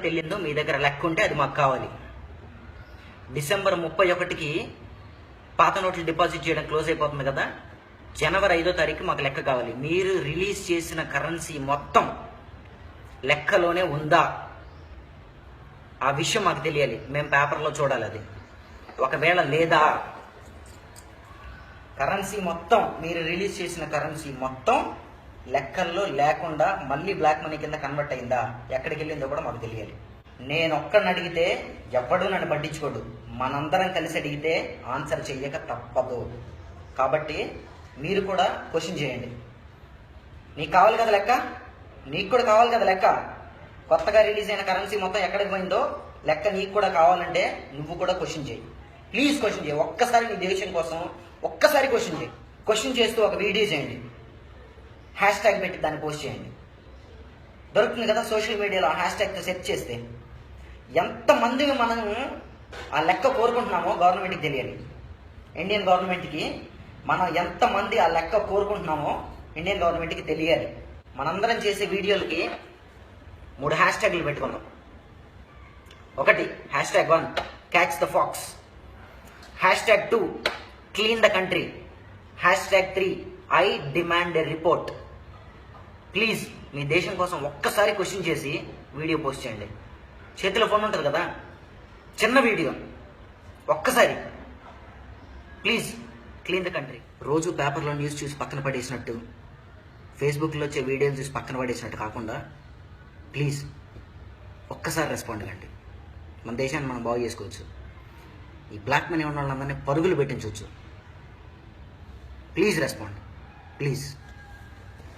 వెళ్ళిందో మీ దగ్గర లెక్క ఉంటే అది మాకు కావాలి. డిసెంబర్ 31కి పాత నోట్లు డిపాజిట్ చేయడం క్లోజ్ అయిపోతుంది కదా, జనవరి 5వ తారీఖు మాకు లెక్క కావాలి. మీరు రిలీజ్ చేసిన కరెన్సీ మొత్తం లెక్కలోనే ఉందా ఆ విషయం మాకు తెలియాలి. మేము పేపర్లో చూడాలి. అది ఒకవేళ లేదా, కరెన్సీ మొత్తం మీరు రిలీజ్ చేసిన కరెన్సీ మొత్తం లెక్కల్లో లేకుండా మళ్ళీ బ్లాక్ మనీ కింద కన్వర్ట్ అయిందా, ఎక్కడికి వెళ్ళిందో కూడా మాకు తెలియాలి. నేను ఒక్కడిని అడిగితే ఎవ్వడూ నన్ను పట్టించుకోడు, మనందరం కలిసి అడిగితే ఆన్సర్ చెయ్యక తప్పదు. కాబట్టి మీరు కూడా క్వశ్చన్ చేయండి. నీకు కావాలి కదా లెక్క, నీకు కూడా కావాలి కదా లెక్క. కొత్తగా రిలీజ్ అయిన కరెన్సీ మొత్తం ఎక్కడికి పోయిందో లెక్క నీకు కూడా కావాలంటే నువ్వు కూడా క్వశ్చన్ చేయి. ప్లీజ్ క్వశ్చన్ చేయి. ఒక్కసారి నీ దేశం కోసం ఒక్కసారి క్వశ్చన్ చేయి. క్వశ్చన్ చేస్తూ ఒక వీడియో చేయండి, హ్యాష్ ట్యాగ్ పెట్టి దాన్ని పోస్ట్ చేయండి. దొరుకుతుంది కదా సోషల్ మీడియాలో, హ్యాష్ ట్యాగ్తో సెర్చ్ చేస్తే ఎంతమంది మనం ఆ లెక్క కోరుకుంటున్నామో గవర్నమెంట్కి తెలియాలి. ఇండియన్ గవర్నమెంట్కి మనం ఎంతమంది ఆ లెక్క కోరుకుంటున్నామో ఇండియన్ గవర్నమెంట్కి తెలియాలి. మనందరం చేసే వీడియోలకి 3 హ్యాష్ ట్యాగ్లు పెట్టుకుందాం. 1 hashtag 1 catch the fox, hashtag 2 clean the country, hashtag 3 I demand a report. Please మీ దేశం కోసం ఒక్కసారి క్వశ్చన్ చేసి వీడియో పోస్ట్ చేయండి. చేతిలో ఫోన్ ఉంటుంది కదా, చిన్న వీడియో ఒక్కసారి ప్లీజ్ క్లీన్ ద కంట్రీ. రోజు పేపర్లో న్యూస్ చూసి పక్కన పడేసినట్టు, ఫేస్బుక్లో వచ్చే వీడియోలు చూసి పక్కన పడేసినట్టు కాకుండా ప్లీజ్ ఒక్కసారి రెస్పాండ్ కండి. మన దేశాన్ని మనం బాగు చేసుకోవచ్చు. ఈ బ్లాక్ మనీ ఉన్న వాళ్ళందరినీ పరుగులు పెట్టించవచ్చు. Please respond, please.